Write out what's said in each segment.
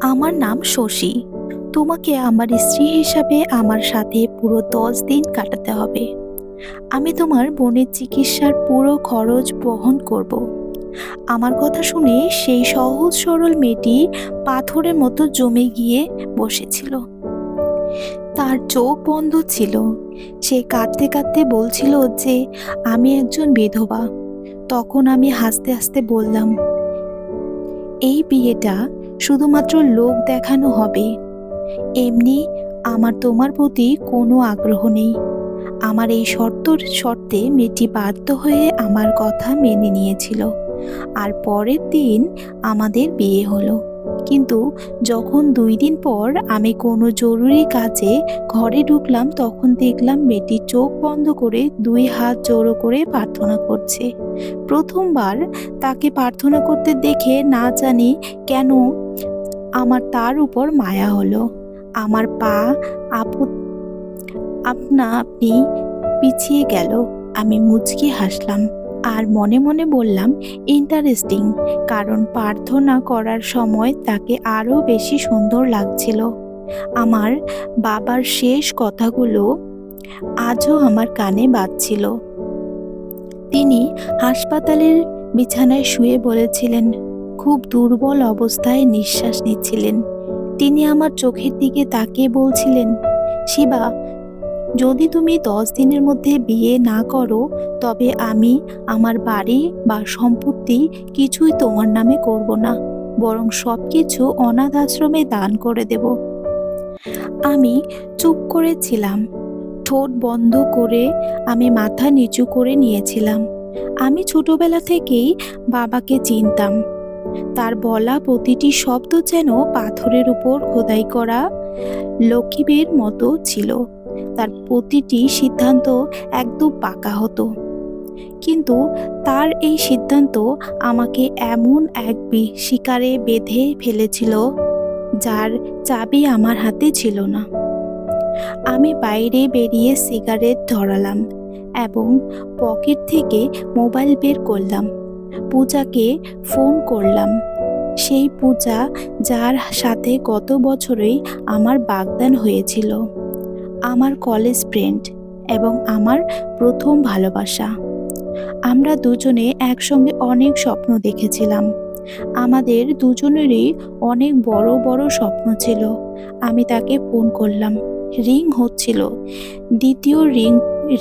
আমার নাম শশী। তোমাকে আমার স্ত্রী হিসাবে আমার সাথে পুরো ১০ দিন কাটাতে হবে। আমি তোমার বোনের চিকিৎসার পুরো খরচ বহন করব। আমার কথা শুনে সেই সহজ সরল মেয়েটি পাথরের মতো জমে গিয়ে বসেছিল। তার চোখ বন্ধ ছিল। সে কাঁদতে কাঁদতে বলছিল যে আমি একজন বিধবা। তখন আমি হাসতে হাসতে বললাম, এই বিয়েটা শুধুমাত্র লোক দেখানো হবে। এমনি আমার তোমার প্রতি কোনো আগ্রহ নেই। আমার এই শর্তে মেয়েটি বাধ্য হয়ে আমার কথা মেনে নিয়েছিল। আর পরের দিন আমাদের বিয়ে হলো। কিন্তু যখন ২ দিন পর আমি কোনো জরুরি কাজে ঘরে ঢুকলাম, তখন দেখলাম মেয়েটি চোখ বন্ধ করে ২ হাত জড়ো করে প্রার্থনা করছে। প্রথমবার তাকে প্রার্থনা করতে দেখে না জানি কেন আমার তার উপর মায়া হলো। আমার পা আপু আপনা আপনি পিছিয়ে গেল। আমি মুচকি হাসলাম আর মনে মনে বললাম, ইন্টারেস্টিং, কারণ প্রার্থনা করার সময় তাকে আরো বেশি সুন্দর লাগছিল। আমার বাবার শেষ কথাগুলো আজও আমার কানে বাজছিল। তিনি হাসপাতালের বিছানায় শুয়ে বলেছিলেন, খুব দুর্বল অবস্থায় নিঃশ্বাস নিচ্ছিলেন। তিনি আমার চোখের দিকে তাকিয়ে বলছিলেন, শিবা, যদি তুমি ১০ দিনের মধ্যে বিয়ে না করো, তবে আমি আমার বাড়ি বা সম্পত্তি কিছুই তোমার নামে করব না, বরং সবকিছু অনাথ আশ্রমে দান করে দেব। আমি চুপ করেছিলাম। ঠোঁট বন্ধ করে আমি মাথা নিচু করে নিয়েছিলাম। আমি ছোটবেলা থেকেই বাবাকে চিনতাম। তার বলা প্রতিটি শব্দ যেন পাথরের উপর খোদাই করা লকীরের মতো ছিল। তার প্রতিটি সিদ্ধান্ত একদম পাকা হতো। কিন্তু তার এই সিদ্ধান্ত আমাকে এমন এক শিকারে বেঁধে ফেলেছিল যার চাবি আমার হাতে ছিল না। আমি বাইরে বেরিয়ে সিগারেট ধরালাম এবং পকেট থেকে মোবাইল বের করলাম। পূজাকে ফোন করলাম। সেই পূজা যার সাথে গত বছরেই আমার বাগদান হয়েছিল, আমার কলেজ ফ্রেন্ড এবং আমার প্রথম ভালোবাসা। আমরা দুজনে একসঙ্গে অনেক স্বপ্ন দেখেছিলাম। আমাদের দুজনেরই অনেক বড় বড় স্বপ্ন ছিল। আমি তাকে ফোন করলাম। রিং হচ্ছিল। দ্বিতীয়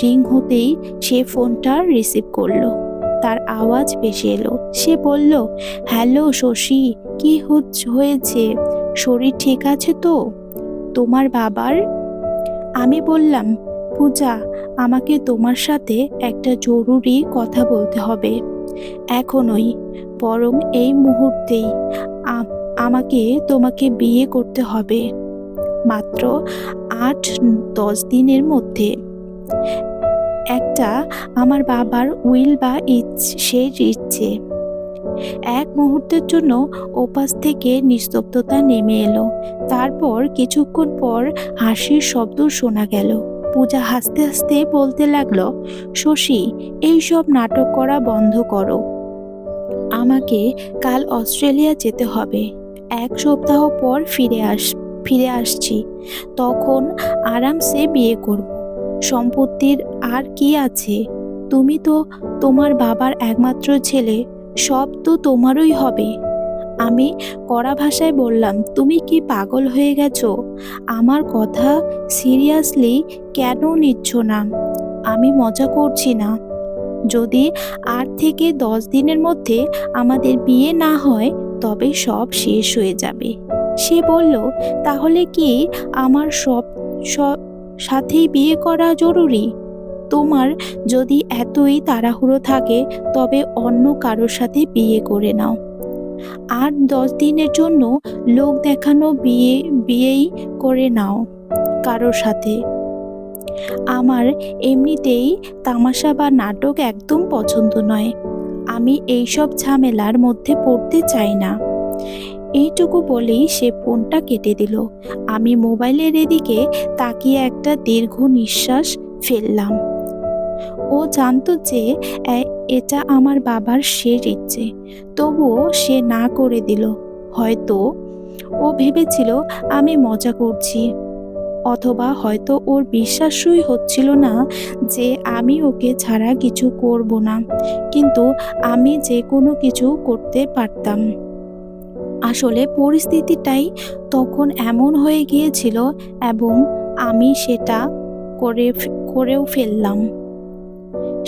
রিং হতেই সে ফোনটা রিসিভ করলো। তার আওয়াজ ভেসে এলো। সে বলল, হ্যালো শশী, কি হয়েছে? শরীর ঠিক আছে তো তোমার বাবার? আমি বললাম, পূজা, আমাকে তোমার সাথে একটা জরুরি কথা বলতে হবে। এখনই, বরং এই মুহূর্তেই। আমাকে তোমাকে বিয়ে করতে হবে মাত্র ৮-১০ দিনের মধ্যে। একটা আমার বাবার উইল বা শেষ ইচ্ছে। এক মুহূর্তের জন্য ওপাশ থেকে নিস্তব্ধতা নেমে এলো। তারপর কিছুক্ষণ পর হাসির শব্দ শোনা গেল। পূজা হাসতে হাসতে বলতে লাগলো, শশী, এইসব নাটক করা বন্ধ করো। আমাকে কাল অস্ট্রেলিয়া যেতে হবে। ১ সপ্তাহ পর ফিরে আসছি। তখন আরামসে বিয়ে করব। সম্পত্তির আর কি আছে? তুমি তো তোমার বাবার একমাত্র ছেলে, সব তো তোমারই হবে। আমি কড়া ভাষায় বললাম, তুমি কি পাগল হয়ে গেছো? আমার কথা সিরিয়াসলি কেন নিচ্ছ না? আমি মজা করছি না। যদি ৮ থেকে ১০ দিনের মধ্যে আমাদের বিয়ে না হয়, তবে সব শেষ হয়ে যাবে। সে বলল, তাহলে কি আমার সব সাথেই বিয়ে করা জরুরি? তোমার যদি এতই তাড়াহুড়ো থাকে, তবে অন্য কারোর সাথে বিয়ে করে নাও। ৮-১০ দিনের জন্য লোক দেখানো বিয়েই করে নাও কারোর সাথে। আমার এমনিতেই তামাশা বা নাটক একদম পছন্দ নয়। আমি এইসব ঝামেলার মধ্যে পড়তে চাই না। এইটুকু বলেই সে ফোনটা কেটে দিল। আমি মোবাইলের এদিকে তাকিয়ে একটা দীর্ঘ নিঃশ্বাস ফেললাম। ও জানতো যে এটা আমার বাবার শেষ ইচ্ছে, তবুও সে না করে দিল। হয়তো ও ভেবেছিল আমি মজা করছি, অথবা হয়তো ওর বিশ্বাসই হচ্ছিল না যে আমি ওকে ছাড়া কিছু করব না, কিন্তু আমি যে কোনো কিছু করতে পারতাম। আসলে পরিস্থিতিটাই তখন এমন হয়ে গিয়েছিল এবং আমি সেটা করেও ফেললাম।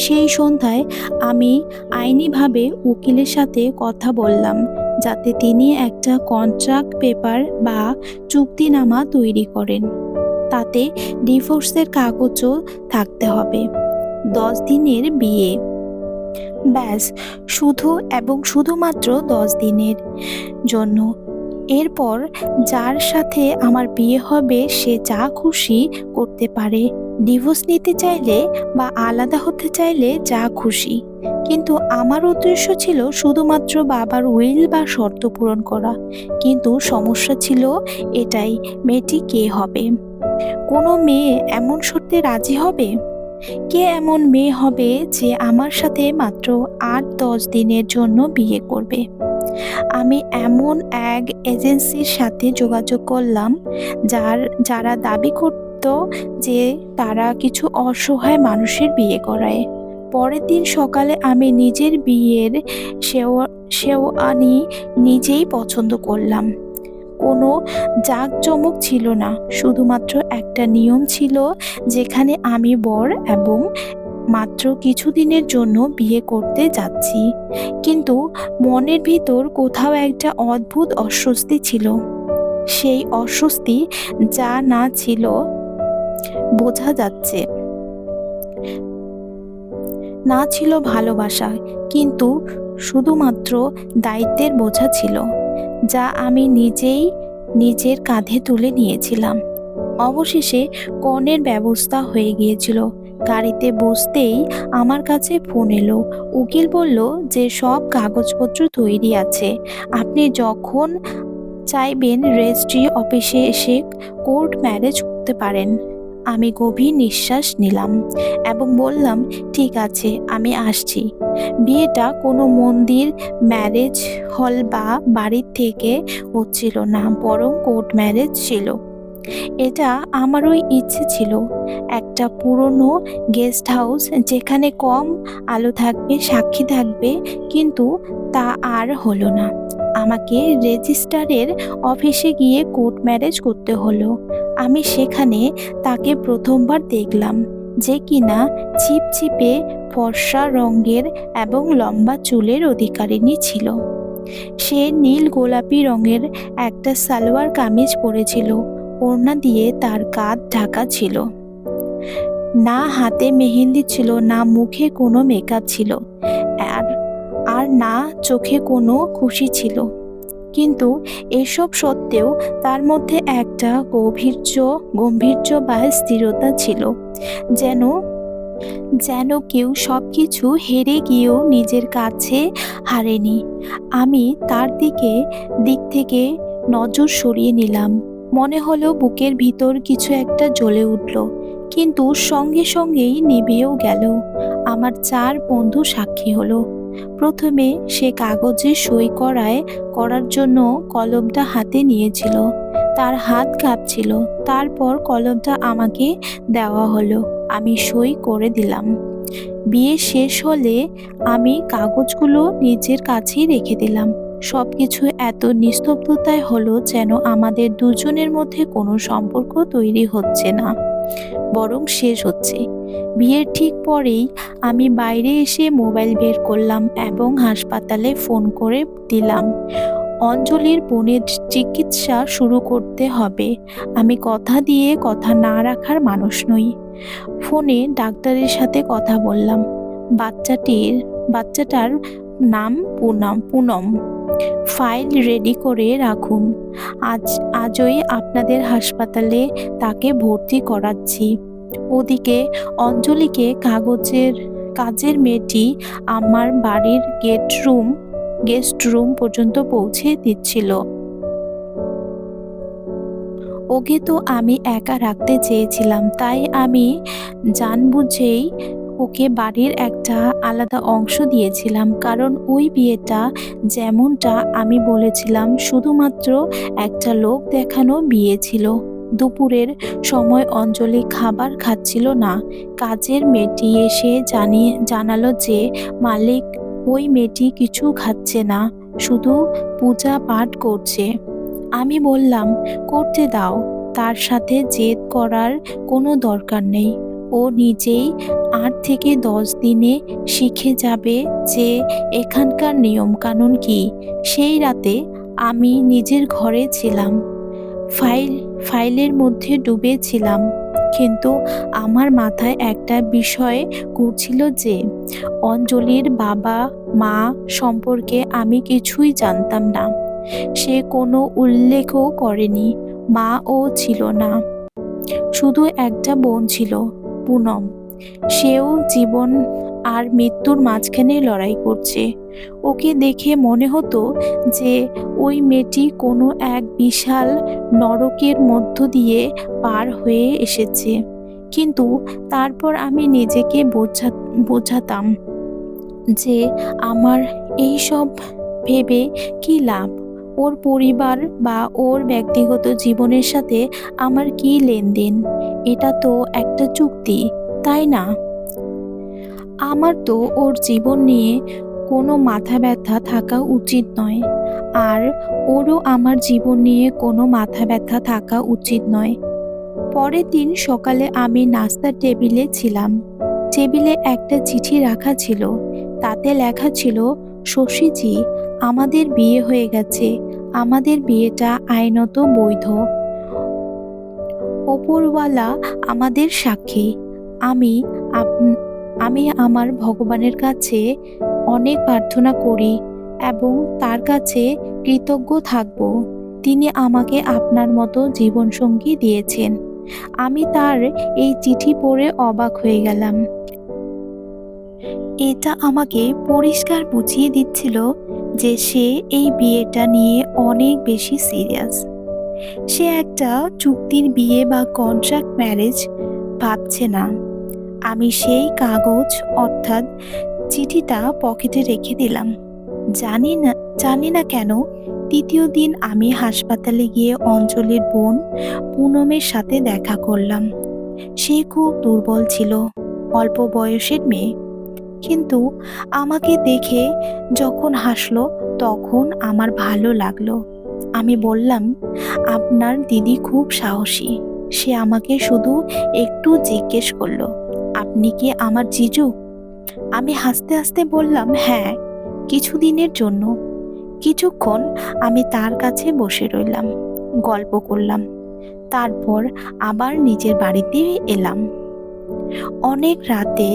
সেই সন্ধ্যায় আমি আইনিভাবে উকিলের সাথে কথা বললাম, যাতে তিনি একটা কন্ট্রাক্ট পেপার বা চুক্তিনামা তৈরি করেন। তাতে ডিভোর্সের কাগজও থাকতে হবে। 10 দিনের বিয়ে, ব্যাস, শুধু এবং শুধুমাত্র 10 দিনের জন্য। এরপর যার সাথে আমার বিয়ে হবে সে যা খুশি করতে পারে, ডিভোর্স নিতে চাইলে বা আলাদা হতে চাইলে যা খুশি। কিন্তু আমার উদ্দেশ্য ছিল শুধুমাত্র বাবার উইল বা শর্ত পূরণ করা। কিন্তু সমস্যা ছিল এটাই, মেয়েটি কে হবে? কোনো মেয়ে এমন শর্তে রাজি হবে? কে এমন মেয়ে হবে যে আমার সাথে মাত্র 8-10 দিনের জন্য বিয়ে করবে? আমি এমন এক এজেন্সির সাথে যোগাযোগ করলাম যারা দাবি করত যে তারা কিছু অসহায় মানুষের বিয়ে করায়। পরের দিন সকালে আমি নিজের বিয়ের শেরওয়ানি নিজেই পছন্দ করলাম। কোনো জাঁকজমক ছিল না, শুধুমাত্র একটা নিয়ম ছিল যেখানে আমি বর এবং মাত্র কিছুদিনের জন্য বিয়ে করতে যাচ্ছি। কিন্তু মনের ভিতর কোথাও একটা অদ্ভুত অস্বস্তি ছিল। সেই অস্বস্তি যা না ছিল বোঝা যাচ্ছে, না ছিল ভালোবাসা, কিন্তু শুধুমাত্র দায়িত্বের বোঝা ছিল, যা আমি নিজেই নিজের কাঁধে তুলে নিয়েছিলাম। অবশেষে কনের ব্যবস্থা হয়ে গিয়েছিল। গাড়িতে বসতেই আমার কাছে ফোন এলো। উকিল বলল যে সব কাগজপত্র তৈরি আছে, আপনি যখন চাইবেন রেজিস্ট্রি অফিসে এসে কোর্ট ম্যারেজ করতে পারেন। আমি গভীর নিঃশ্বাস নিলাম এবং বললাম, ঠিক আছে, আমি আসছি। বিয়েটা কোনো মন্দির, ম্যারেজ হল বা বাড়ির থেকে হচ্ছিল না, বরং কোর্ট ম্যারেজ ছিল। এটা আমারই ইচ্ছে ছিল, একটা পুরনো গেস্ট হাউস যেখানে কম আলো থাকবে, সাক্ষী থাকবে, কিন্তু তা আর হলো না। আমাকে রেজিস্ট্রারের অফিসে গিয়ে কোর্ট ম্যারেজ করতে হলো। আমি সেখানে তাকে প্রথমবার দেখলাম, যে কিনা ছিপছিপে ফর্সা রঙের এবং লম্বা চুলের অধিকারিণী ছিল। সে নীল গোলাপি রঙের একটা সালোয়ার কামিজ পরেছিল, ওড়না দিয়ে তার কাঁধ ঢাকা ছিল। না হাতে মেহেন্দি ছিল, না মুখে কোনো মেকআপ ছিল, আর আর না চোখে কোনো খুশি ছিল। কিন্তু এসব সত্ত্বেও তার মধ্যে একটা গম্ভীর্য বা স্থিরতা ছিল, যেন যেন কেউ সবকিছু হেরে গিয়েও নিজের কাছে হারেনি। আমি তার দিক থেকে নজর সরিয়ে নিলাম। মনে হলো বুকের ভিতর কিছু একটা জ্বলে উঠল, কিন্তু সঙ্গে সঙ্গেই নিভেও গেল। আমার 4 বন্ধু সাক্ষী হলো। প্রথমে সে কাগজে সই করার জন্য কলমটা হাতে নিয়েছিল। তার হাত কাঁপছিল। তারপর কলমটা আমাকে দেওয়া হলো। আমি সই করে দিলাম। বিয়ে শেষ হলে আমি কাগজগুলো নিজের কাছেই রেখে দিলাম। সবকিছু এত নিস্তব্ধতায় হলো যেন আমাদের দুজনের মধ্যে কোনো সম্পর্ক তৈরি হচ্ছে না, বরং শেষ হচ্ছে। বিয়ের ঠিক পরেই আমি বাইরে এসে মোবাইল বের করলাম এবং হাসপাতালে ফোন করে দিলাম, অঞ্জলির বোনের চিকিৎসা শুরু করতে হবে। আমি কথা দিয়ে কথা না রাখার মানুষ নই। ফোনে ডাক্তারের সাথে কথা বললাম। বাচ্চাটার নাম পুনম। ফাইল রেডি করে রাখুন। আজই আপনাদের হাসপাতালে তাকে ভর্তি করাচ্ছি। ওদিকে অঞ্জলিকে কাজের মেয়েটি আমার বাড়ির গেস্ট রুম পর্যন্ত পৌঁছে দিচ্ছিল। ওকে তো আমি একা রাখতে চেয়েছিলাম, তাই আমি জানবুঝেই ওকে বাড়ির একটা আলাদা অংশ দিয়েছিলাম, কারণ ওই বিয়েটা যেমনটা আমি বলেছিলাম শুধুমাত্র একটা লোক দেখানো বিয়ে ছিল। দুপুরের সময় অঞ্জলি খাবার খাচ্ছিল না। কাজের মেয়েটি এসে জানালো যে মালিক ওই মেয়েটি কিছু খাচ্ছে না, শুধু পূজা পাঠ করছে। আমি বললাম, করতে দাও, তার সাথে জেদ করার কোনো দরকার নেই। ও নিজেই ৮ থেকে ১০ দিনে শিখে যাবে যে এখানকার নিয়মকানুন কি। সেই রাতে আমি নিজের ঘরে ছিলাম, ফাইলের মধ্যে ডুবে ছিলাম, কিন্তু আমার মাথায় একটা বিষয় ঘুরছিল যে অঞ্জলির বাবা মা সম্পর্কে আমি কিছুই জানতাম না। সে কোনো উল্লেখও করেনি। মাও ছিল না, শুধু একটা বোন ছিল, পুনম। সেও জীবন আর মৃত্যুর মাঝখানে লড়াই করছে। ওকে দেখে মনে হতো যে ওই মেয়েটি কোনো এক বিশাল নরকের মধ্য দিয়ে পার হয়ে এসেছে। কিন্তু তারপর আমি নিজেকে বোঝাতাম যে আমার এইসব ভেবে কী লাভ। ওর পরিবার বা ওর ব্যক্তিগত জীবনের সাথে আমার কী লেনদেন? এটা তো একটা চুক্তি, তাই না? আমার তো ওর জীবন নিয়ে কোনো মাথা ব্যথা থাকা উচিত নয়, আর ওরও আমার জীবন নিয়ে কোনো মাথা ব্যথা থাকা উচিত নয়। পরের দিন সকালে আমি নাস্তার টেবিলে ছিলাম। টেবিলে একটা চিঠি রাখা ছিল। তাতে লেখা ছিল, শশীজি, আমাদের বিয়ে হয়ে গেছে। আমাদের বিয়েটা আইনত বৈধ। ওপরওয়ালা আমাদের সাক্ষী। আমি আমি আমার ভগবানের কাছে অনেক প্রার্থনা করি এবং তার কাছে কৃতজ্ঞ থাকব। তিনি আমাকে আপনার মতো জীবনসঙ্গী দিয়েছেন। আমি তার এই চিঠি পড়ে অবাক হয়ে গেলাম। এটা আমাকে পরিষ্কার বুঝিয়ে দিচ্ছিল যে সে এই বিয়েটা নিয়ে অনেক বেশি সিরিয়াস। সে একটা চুক্তির বিয়ে বা কন্ট্রাক্ট ম্যারেজ ভাবছে না। আমি সেই কাগজ অর্থাৎ চিঠিটা পকেটে রেখে দিলাম। জানি না কেন তৃতীয় দিন আমি হাসপাতালে গিয়ে অঞ্জলির বোন পুনমের সাথে দেখা করলাম। সে খুব দুর্বল ছিল, অল্প বয়সের মেয়ে, কিন্তু আমাকে দেখে যখন হাসলো তখন আমার ভালো লাগলো। আমি বললাম, আপনার দিদি খুব সাহসী। সে আমাকে শুধু একটু জিজ্ঞেস করলো, আপনি কি আমার জিজু? আমি হাসতে হাসতে বললাম, হ্যাঁ, কিছুদিনের জন্য। কিছুক্ষণ আমি তার কাছে বসে রইলাম, গল্প করলাম, তারপর আবার নিজের বাড়িতে এলাম। অনেক রাতে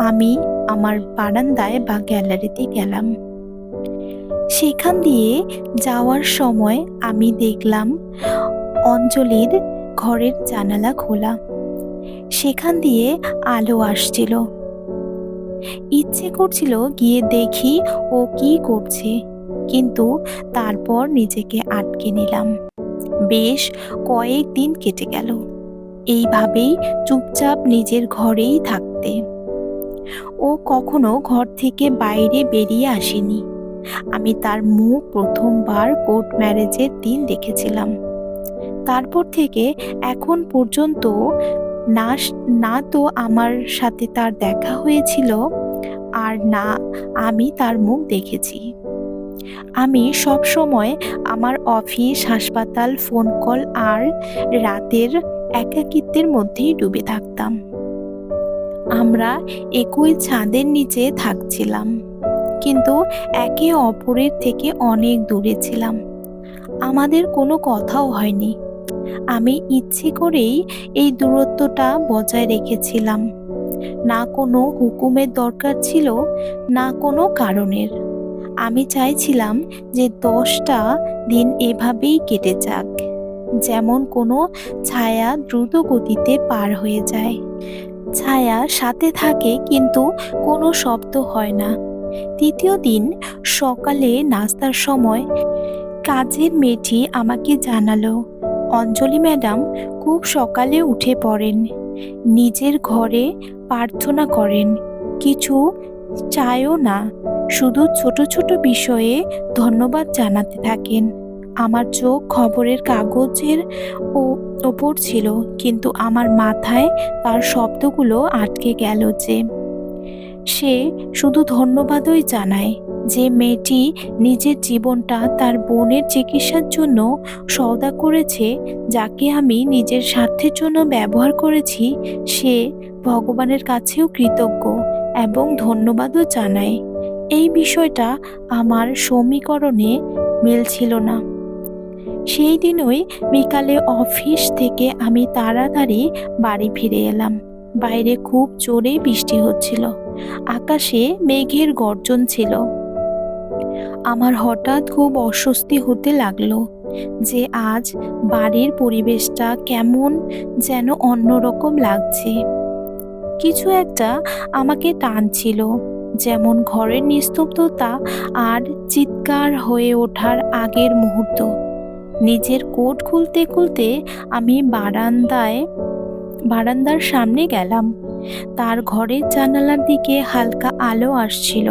আমি আমার বারান্দায় বা গ্যালারিতে গেলাম। সেখান দিয়ে যাওয়ার সময় আমি দেখলাম অঞ্জলির ঘরের জানালা খোলা। সেখান দিয়ে আলো আসছিল। ইচ্ছে করছিল গিয়ে দেখি ও কি করছে, কিন্তু তারপর নিজেকে আটকে নিলাম। বেশ কয়েকদিন কেটে গেল এইভাবেই চুপচাপ নিজের ঘরেই থাকতে। ও কখনো ঘর থেকে বাইরে বেরিয়ে আসেনি। আমি তার মুখ প্রথমবার কোর্ট ম্যারেজের দিন দেখেছিলাম। তারপর থেকে এখন পর্যন্ত না তো আমার সাথে তার দেখা হয়েছিল, আর না আমি তার মুখ দেখেছি। আমি সব সময় আমার অফিস, হাসপাতাল, ফোন কল আর রাতের একাকিত্বের মধ্যেই ডুবে থাকতাম। আমরা একই ছাদের নিচে থাকছিলাম, কিন্তু একে অপরের থেকে অনেক দূরে ছিলাম। আমাদের কোনো কথাও হয়নি। আমি ইচ্ছে করেই এই দূরত্বটা বজায় রেখেছিলাম। না কোনো হুকুমের দরকার ছিল, না কোনো কারণের। আমি চাইছিলাম যে 10টা দিন এভাবেই কেটে যাক, যেমন কোনো ছায়া দ্রুত গতিতে পার হয়ে যায়। ছায়া সাথে থাকে কিন্তু কোনো শব্দ হয় না। তৃতীয় দিন সকালে নাস্তার সময় কাজের মেয়েটি আমাকে জানালো, অঞ্জলি ম্যাডাম খুব সকালে উঠে পড়েন, নিজের ঘরে প্রার্থনা করেন, কিছু চায়ও না, শুধু ছোট ছোট বিষয়ে ধন্যবাদ জানাতে থাকেন। আমার চোখ খবরের কাগজের ওপর ছিল, কিন্তু আমার মাথায় তার শব্দগুলো আটকে গেল যে সে শুধু ধন্যবাদই জানায়। যে মেয়েটি নিজের জীবনটা তার বোনের চিকিৎসার জন্য সওদা করেছে, যাকে আমি নিজের স্বার্থের জন্য ব্যবহার করেছি, সে ভগবানের কাছেও কৃতজ্ঞ এবং ধন্যবাদও জানায়। এই বিষয়টা আমার সমীকরণে মিলছিল না। সেই দিনই বিকালে অফিস থেকে আমি তাড়াতাড়ি বাড়ি ফিরে এলাম। বাইরে খুব জোরে বৃষ্টি হচ্ছিল, আকাশে মেঘের গর্জন ছিল। আমার হঠাৎ খুব অস্বস্তি হতে লাগলো যে আজ বাড়ির পরিবেশটা কেমন যেন অন্যরকম লাগছে। কিছু একটা আমাকে টানছিল, যেমন ঘরের নিস্তব্ধতা আর চিৎকার হয়ে ওঠার আগের মুহূর্ত। নিজের কোট খুলতে খুলতে আমি বারান্দার সামনে গেলাম। তার ঘরের জানালার দিকে হালকা আলো আসছিল।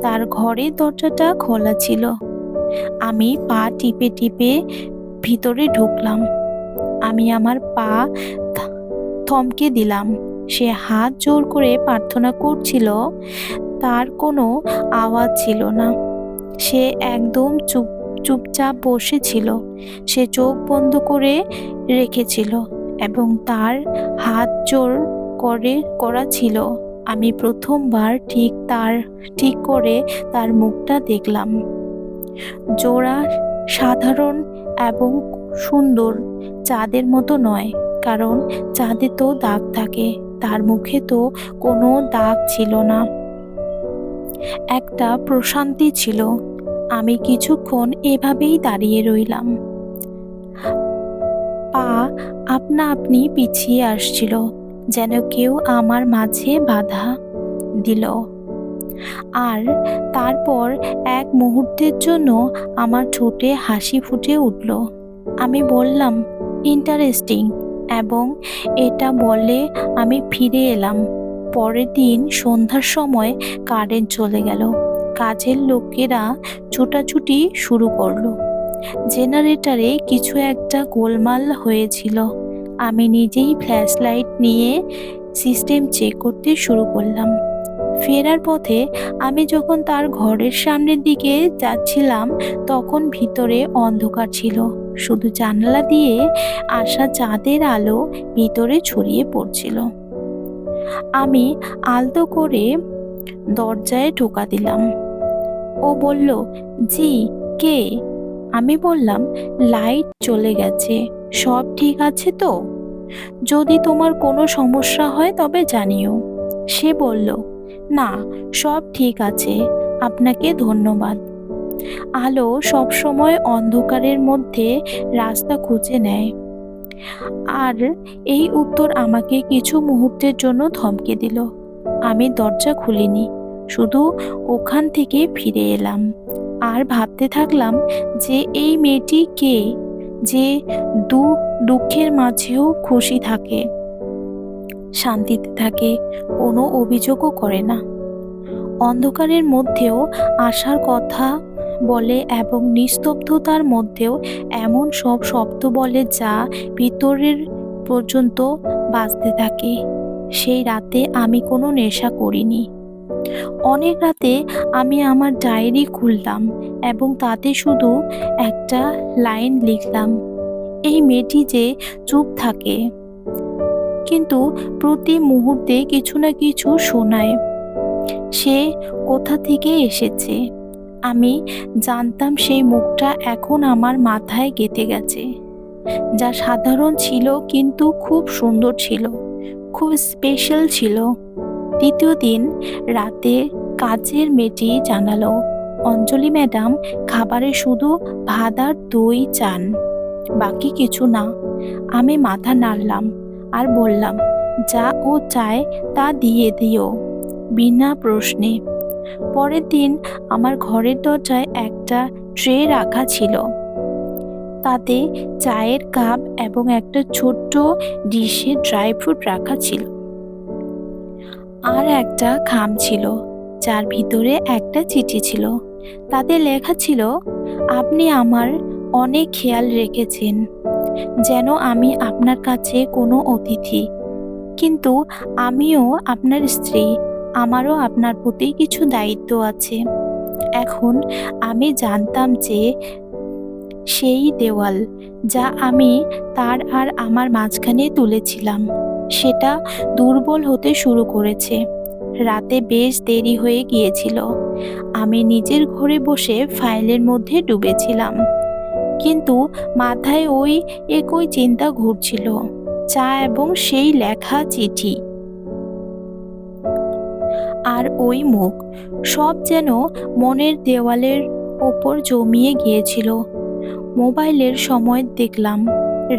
তার ঘরের দরজাটা খোলা ছিল। আমি পা টিপে টিপে ভিতরে ঢুকলাম। আমি আমার পা থমকে দিলাম। সে হাত জোর করে প্রার্থনা করছিল। তার কোনো আওয়াজ ছিল না। সে একদম চুপচাপ বসেছিল। সে চোখ বন্ধ করে রেখেছিল এবং তার হাত জোর করা ছিল। আমি প্রথমবার ঠিক করে তার মুখটা দেখলাম। জোড়া সাধারণ এবং সুন্দর, চাঁদের মতো নয়, কারণ চাঁদে তো দাগ থাকে, তার মুখে তো কোনো দাগ ছিল না। একটা প্রশান্তি ছিল। আমি কিছুক্ষণ এভাবেই দাঁড়িয়ে রইলাম। পা আপনা আপনি পিছিয়ে আসছিল, যেন কেউ আমার মাঝে বাধা দিল। আর তারপর এক মুহূর্তের জন্য আমার ঠোঁটে হাসি ফুটে উঠল। আমি বললাম, ইন্টারেস্টিং, এবং এটা বলে আমি ফিরে এলাম। পরের দিন সন্ধ্যার সময় কারেন্ট চলে গেল। কাজের লোকেরা ছুটাছুটি শুরু করলো। জেনারেটরে কিছু একটা গোলমাল হয়েছিল। আমি নিজেই ফ্ল্যাশ লাইট নিয়ে সিস্টেম চেক করতে শুরু করলাম। ফেরার পথে আমি যখন তার ঘরের সামনের দিকে যাচ্ছিলাম, তখন ভিতরে অন্ধকার ছিল। শুধু জানালা দিয়ে আসা চাঁদের আলো ভিতরে ছড়িয়ে পড়ছিল। আমি আলতো করে দরজায় টোকা দিলাম। ও বলল, জি, কে? আমি বললাম, লাইট চলে গেছে, সব ঠিক আছে তো? যদি তোমার কোনো সমস্যা হয় তবে জানিও। সে বলল, না, সব ঠিক আছে, আপনাকে ধন্যবাদ। আলো সবসময় অন্ধকারের মধ্যে রাস্তা খুঁজে নেয়। আর এই উত্তর আমাকে কিছু মুহূর্তের জন্য থমকে দিল। আমি দরজা খুলিনি, শুধু ওখান থেকে ফিরে এলাম আর ভাবতে থাকলাম যে এই মেয়েটি কে, যে দুঃখের মাঝেও খুশি থাকে, শান্তিতে থাকে, কোনো অভিযোগও করে না, অন্ধকারের মধ্যেও আশার কথা বলে এবং নিস্তব্ধতার মধ্যেও এমন সব শব্দ বলে যা ভিতরের পর্যন্ত বাজতে থাকে। সেই রাতে আমি কোনো নেশা করিনি। অনেক রাতে আমি আমার ডায়েরি খুললাম এবং তাতে শুধু একটা লাইন লিখলাম, এই মেয়েটি যে চুপ থাকে, কিন্তু প্রতি মুহূর্তে কিছু না কিছু শোনায়। সে কোথা থেকে এসেছে? আমি জানতাম সেই মুখটা এখন আমার মাথায় গেঁথে গেছে। যা সাধারণ ছিল কিন্তু খুব সুন্দর ছিল, খুব স্পেশাল ছিল। দ্বিতীয় দিন রাতে কাজের মেয়েটি জানালো, অঞ্জলি ম্যাডাম খাবারে শুধু ভাত আর দই চান, বাকি কিছু না। আমি মাথা নাড়লাম আর বললাম, যা ও চায় তা দিয়ে দিও, বিনা প্রশ্নে। পরের দিন আমার ঘরের দরজায় একটা ট্রে রাখা ছিল। তাতে চায়ের কাপ এবং একটা ছোট্ট ডিশে ড্রাই ফ্রুট রাখা ছিল। আর একটা খাম ছিল, যার ভিতরে একটা চিঠি ছিল। তাতে লেখা ছিল, আপনি আমার অনেক খেয়াল রেখেছেন, যেন আমি আপনার কাছে কোনো অতিথি। কিন্তু আমিও আপনার স্ত্রী, আমারও আপনার প্রতি কিছু দায়িত্ব আছে। এখন আমি জানতাম যে সেই দেওয়াল, যা আমি তার আর আমার মাঝখানে তুলেছিলাম, সেটা দুর্বল হতে শুরু করেছে। রাতে বেশ দেরি হয়ে গিয়েছিল। আমি নিজের ঘরে বসে ফাইলের মধ্যে ডুবেছিলাম, কিন্তু মাথায় ওই একই চিন্তা ঘুরছিল, চা এবং সেই লেখা চিঠি আর ওই মুখ, সব যেন মনের দেওয়ালের ওপর জমিয়ে গিয়েছিল। মোবাইলের সময় দেখলাম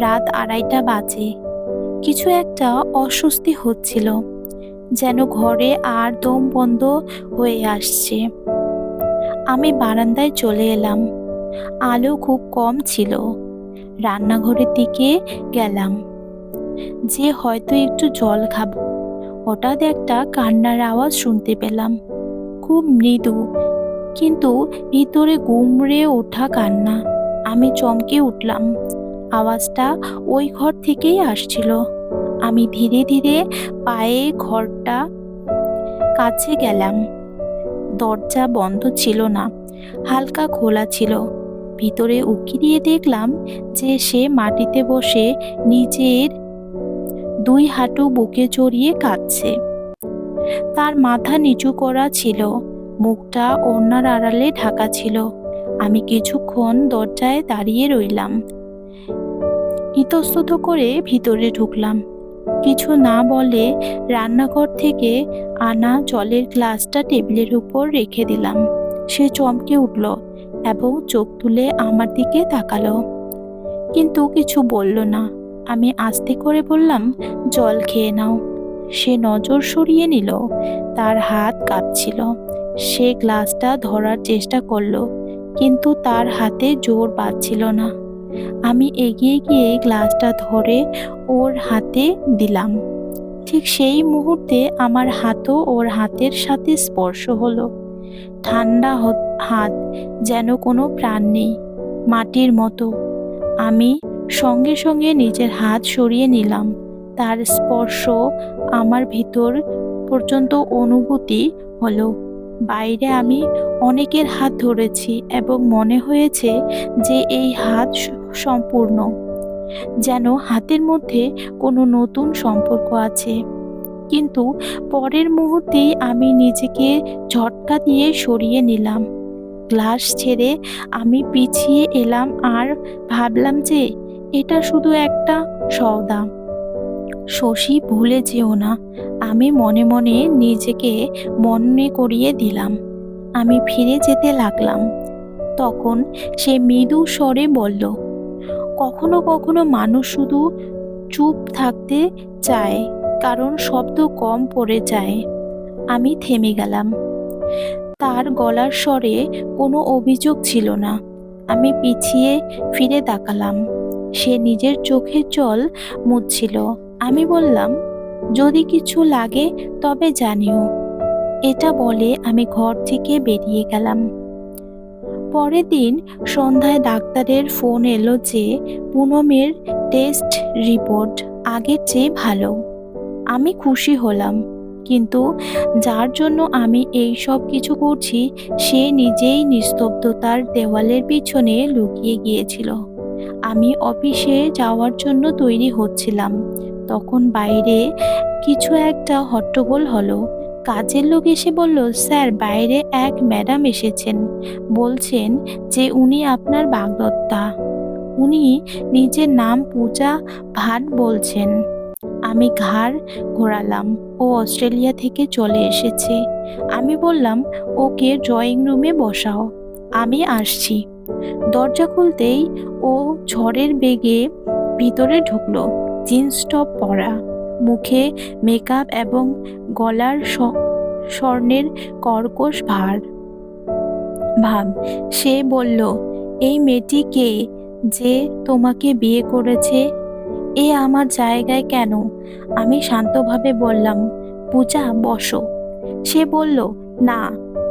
রাত 2:30 বাজে। কিছু একটা অস্বস্তি হচ্ছিল, যেন ঘরে আর দম বন্ধ হয়ে আসছে। আমি বারান্দায় চলে এলাম। আলো খুব কম ছিল। রান্নাঘরের দিকে গেলাম, যে হয়তো একটু জল খাবো। হঠাৎ একটা কান্নার আওয়াজ শুনতে পেলাম, খুব মৃদু, কিন্তু ভিতরে গুমড়ে ওঠা কান্না। আমি চমকে উঠলাম। আওয়াজটা ওই ঘর থেকেই আসছিল। আমি ধীরে ধীরে পায়ে ঘরটা কাছে গেলাম। দরজা বন্ধ ছিল না, হালকা খোলা ছিল। ভিতরে উঁকি দিয়ে দেখলাম যে সে মাটিতে বসে নিজের 2 হাঁটু বুকে জড়িয়ে কাঁদছে। তার মাথা নিচু করা ছিল, মুখটা ওড়নার আড়ালে ঢাকা ছিল। আমি কিছুক্ষণ দরজায় দাঁড়িয়ে রইলাম, ইতস্তত করে ভিতরে ঢুকলাম। কিছু না বলে রান্নাঘর থেকে আনা জলের গ্লাসটা টেবিলের উপর রেখে দিলাম। সে চমকে উঠল এবং চোখ তুলে আমার দিকে তাকালো, কিন্তু কিছু বলল না। আমি আস্তে করে বললাম, জল খেয়ে নাও। সে নজর সরিয়ে নিল, তার হাত কাঁপছিল। সে গ্লাসটা ধরার চেষ্টা করলো, কিন্তু তার হাতে জোর পাচ্ছিল না। আমি এগিয়ে গিয়ে গ্লাসটা ধরে ওর হাতে দিলাম। ঠিক সেই মুহূর্তে আমার হাতও ওর হাতের সাথে স্পর্শ হলো। ঠান্ডা হাত, যেন কোনো প্রাণ নেই, মাটির মতো। আমি সঙ্গে সঙ্গে নিজের হাত সরিয়ে নিলাম। তার স্পর্শ আমার ভিতর পর্যন্ত অনুভূতি হলো। বাইরে আমি অনেকের হাত ধরেছি এবং মনে হয়েছে যে এই হাত সম্পূর্ণ, যেন হাতের মধ্যে কোনো নতুন সম্পর্ক আছে। কিন্তু পরের মুহূর্তেই আমি নিজেকে ঝটকা দিয়ে সরিয়ে নিলাম। গ্লাস ছেড়ে আমি পিছিয়ে এলাম আর ভাবলাম যে এটা শুধু একটা সওদা। শশী, ভুলে যেও না, আমি মনে মনে নিজেকে মনে করিয়ে দিলাম। আমি ফিরে যেতে লাগলাম। তখন সে মৃদু স্বরে বলল, কখনো কখনো মানুষ শুধু চুপ থাকতে চায়, কারণ শব্দ কম পড়ে যায়। আমি থেমে গেলাম। তার গলার স্বরে কোনো অভিযোগ ছিল না। আমি পিছিয়ে ফিরে তাকালাম। সে নিজের চোখের জল মুছছিল। আমি বললাম, যদি কিছু লাগে তবে জানিও। এটা বলে আমি ঘর থেকে বেরিয়ে গেলাম। পরের দিন সন্ধ্যায় ডাক্তারের ফোন এলো যে পুনমের টেস্ট রিপোর্ট আগের চেয়ে ভালো। আমি খুশি হলাম, কিন্তু যার জন্য আমি এই সব কিছু করছি সে নিজেই নিস্তব্ধতার দেওয়ালের পিছনে লুকিয়ে গিয়েছিল। আমি অফিসে যাওয়ার জন্য তৈরি হচ্ছিলাম, তখন বাইরে কিছু একটা হট্টগোল হলো। কাজের লোক এসে বলল, স্যার, বাইরে এক ম্যাডাম এসেছেন, বলছেন যে উনি আপনার বাগদত্তা। উনি নিজের নাম পূজা ভাট বলছেন। আমি ঘাড় ঘোরালাম। ও অস্ট্রেলিয়া থেকে চলে এসেছে। আমি বললাম, ওকে ড্রয়িং রুমে বসাও, আমি আসছি। দরজা খুলতেই ও ঝড়ের বেগে ভিতরে ঢুকলো, জিন্স টপ পরা, মুখে মেকআপ এবং গলার স্বর্ণের কর্কশ ভাব। সে বলল, এই মেয়েটি কে যে তোমাকে বিয়ে করেছে? এ আমার জায়গায় কেন? আমি শান্তভাবে বললাম, পূজা বসো। সে বলল, না,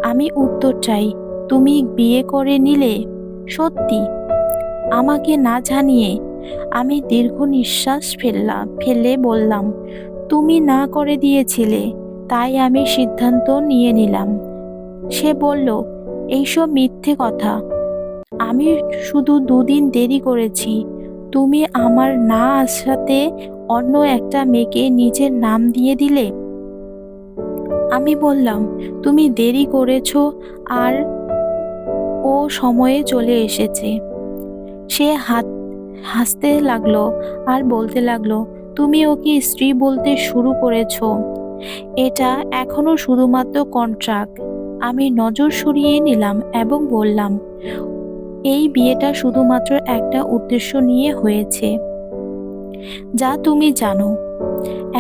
আমি উত্তর চাই। তুমি বিয়ে করে নিলে? সত্যি? আমাকে না জানিয়ে? আমি দীর্ঘ নিঃশ্বাস ফেলে বললাম, তুমি না করে দিয়েছিলে, তাই আমি সিদ্ধান্ত নিয়ে নিলাম। সে বলল, এইসব মিথ্যে কথা। আমি শুধু 2 দিন দেরি করেছি। তুমি আমার না আসাতে অন্য একটা মেয়েকে নিজের নাম দিয়ে দিলে। আমি বললাম, তুমি দেরি করেছো, আর ও সময়ে চলে এসেছে। সে হাসতে লাগলো আর বলতে লাগলো, তুমি ওকে স্ত্রী বলতে শুরু করেছো। এটা এখনো শুধুমাত্র কন্ট্রাক্ট। আমি নজর সরিয়ে নিলাম এবং বললাম, এই বিয়েটা শুধুমাত্র একটা উদ্দেশ্য নিয়ে হয়েছে, যা তুমি জানো।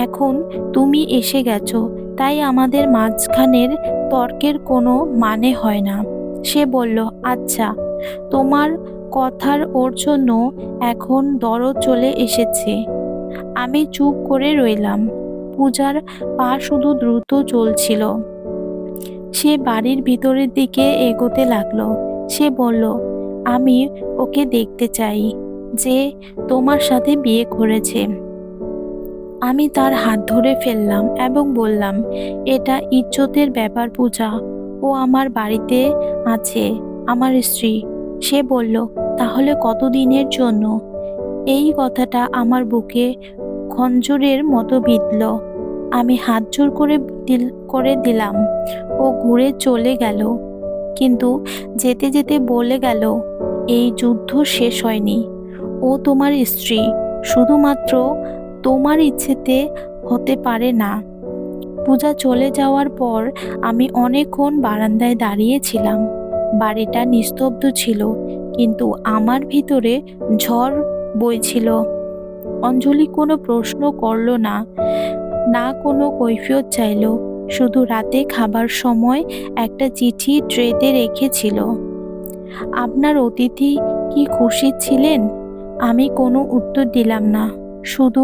এখন তুমি এসে গেছো, তাই আমাদের মাঝখানের তর্কের কোনো মানে হয় না। সে বলল, আচ্ছা, তোমার কথার ওর জন্য এখন দরদ চলে এসেছে। আমি চুপ করে রইলাম। পূজার পা শুধু দ্রুত চলছিল। সে বাড়ির ভিতরের দিকে এগোতে লাগলো। সে বলল, আমি ওকে দেখতে চাই, যে তোমার সাথে বিয়ে করেছে। আমি তার হাত ধরে ফেললাম এবং বললাম, এটা ইজ্জতের ব্যাপার পূজা। ও আমার বাড়িতে আছে, আমার স্ত্রী। সে বলল, তাহলে কতদিনের জন্য? এই কথাটা আমার বুকে খঞ্জরের মতো বিঁধল। আমি হাত জোর করে দিলাম। ও ঘুরে চলে গেল, কিন্তু যেতে যেতে বলে গেল, এই যুদ্ধ শেষ হয়নি। ও তোমার স্ত্রী, শুধুমাত্র তোমার ইচ্ছেতে হতে পারে না। পূজা চলে যাওয়ার পর আমি অনেকক্ষণ বারান্দায় দাঁড়িয়েছিলাম। বাড়িটা নিস্তব্ধ ছিল, কিন্তু আমার ভিতরে ঝড় বইছিল। অঞ্জলি কোনো প্রশ্ন করল না, না কোনো কৈফিয়ত চাইল। শুধু রাতে খাবার সময় একটা চিঠি ট্রেতে রেখেছিল। আপনার অতিথি কি খুশি ছিলেন? আমি কোনো উত্তর দিলাম না, শুধু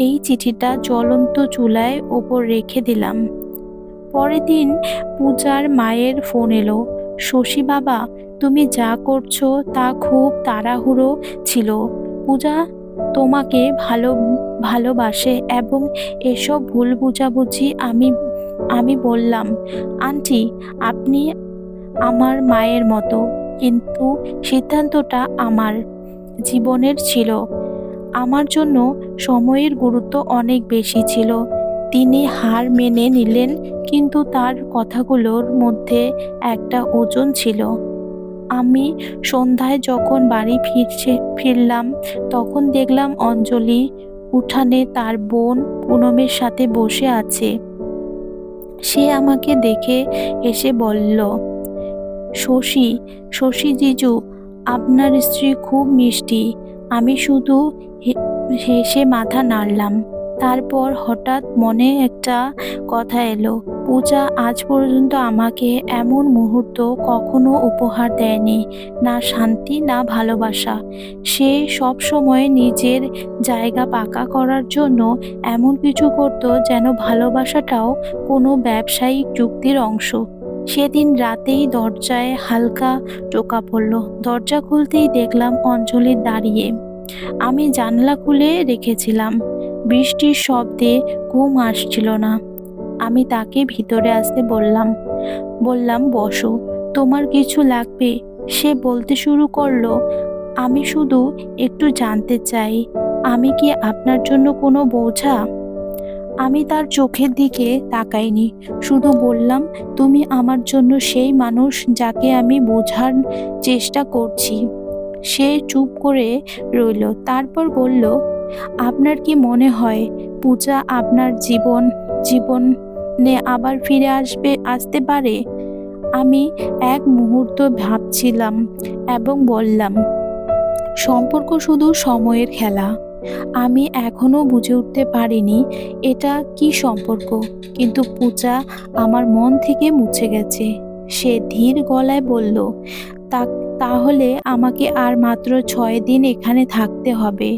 এই চিঠিটা জ্বলন্ত চুলায় ওপর রেখে দিলাম। পরের দিন পূজার মায়ের ফোন এলো, শশী বাবা, তুমি যা করছো তা খুব তাড়াহুড়ো ছিল। পূজা তোমাকে ভালোবাসে এবং এসব ভুল বুঝাবুঝি। আমি বললাম, আন্টি, আপনি আমার মায়ের মতো, কিন্তু সিদ্ধান্তটা আমার জীবনের ছিল। আমার জন্য সময়ের গুরুত্ব অনেক বেশি ছিল। তিনি হার মেনে নিলেন, কিন্তু তার কথাগুলোর মধ্যে একটা ওজন ছিল। আমি সন্ধ্যায় যখন বাড়ি ফিরলাম, তখন দেখলাম অঞ্জলি উঠানে তার বোন পুনমের সাথে বসে আছে। সে আমাকে দেখে এসে বলল, শশী জিজু, আপনার স্ত্রী খুব মিষ্টি। আমি শুধু হেসে মাথা নাড়লাম। তারপর হঠাৎ মনে একটা কথা এলো, পূজা আজ পর্যন্ত আমাকে এমন মুহূর্ত কখনো উপহার দেয়নি, না শান্তি, না ভালোবাসা। সে সব সময় নিজের জায়গা পাকা করার জন্য এমন কিছু করত, যেন ভালোবাসাটাও কোনো ব্যবসায়িক চুক্তির অংশ। সেদিন রাতেই দরজায় হালকা টোকা পড়ল। দরজা খুলতেই দেখলাম অঞ্জলি দাঁড়িয়ে। আমি জানলা খুলে রেখেছিলাম। বৃষ্টির শব্দে ঘুম আসছিল না। আমি তাকে ভিতরে আসতে বললাম, বসো, তোমার কিছু লাগবে? সে বলতে শুরু করলো, আমি শুধু একটু জানতে চাই, আমি কি আপনার জন্য কোনো বোঝা? আমি তার চোখের দিকে তাকাইনি, শুধু বললাম, তুমি আমার জন্য সেই মানুষ যাকে আমি বোঝার চেষ্টা করছি। সে চুপ করে রইল, তারপর বলল, আপনার কি মনে হয় পূজা আপনার জীবনে আবার ফিরে আসতে পারে? আমি এক মুহূর্ত ভাবছিলাম এবং বললাম, সম্পর্ক শুধু সময়ের খেলা। আমি এখনো বুঝে উঠতে পারিনি এটা কি সম্পর্ক, কিন্তু পূজা আমার মন থেকে মুছে গেছে। সে ধীর গলায় বলল, তাহলে আমাকে আর মাত্র 6 দিন এখানে থাকতে হবে।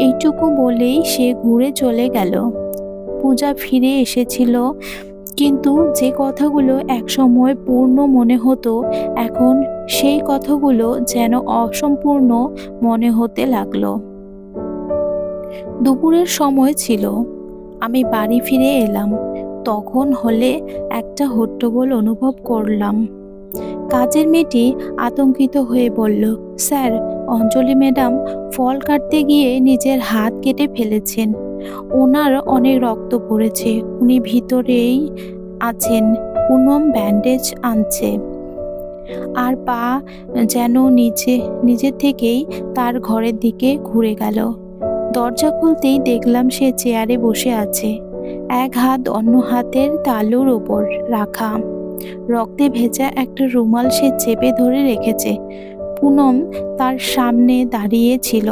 এইটুকু বলেই সে ঘুরে চলে গেল। পূজা ফিরে এসেছিল, কিন্তু যে কথাগুলো একসময় পূর্ণ মনে হতো, এখন সেই কথাগুলো যেন অসম্পূর্ণ মনে হতে লাগলো। দুপুরের সময় ছিল। আমি বাড়ি ফিরে এলাম। তখন হলে একটা হট্টগোল অনুভব করলাম। কাজের মেয়েটি আতঙ্কিত হয়ে বলল, স্যার, অঞ্জলি ম্যাডাম ফল কাটতে গিয়ে নিজের হাত কেটে ফেলেছেন। ওনার অনেক রক্ত পড়েছে। উনি ভিতরেই আছেন। পুনম ব্যান্ডেজ আনছে। আর পা যেন নিজে থেকেই তার ঘরের দিকে ঘুরে গেল। দরজা খুলতেই দেখলাম সে চেয়ারে বসে আছে, এক হাত অন্য হাতের তালুর ওপর রাখা। রক্তে ভেজা একটা রুমাল সে চেপে ধরে রেখেছে। পুনম তার সামনে দাঁড়িয়ে ছিল।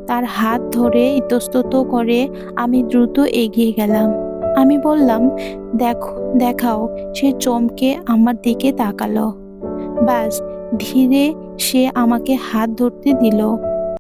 তার হাত ধরে ইতস্তত করে আমি দ্রুত এগিয়ে গেলাম। আমি বললাম, দেখো, দেখাও। সে চমকে আমার দিকে তাকালো। ব্যাস, ধীরে সে আমাকে হাত ধরতে দিল।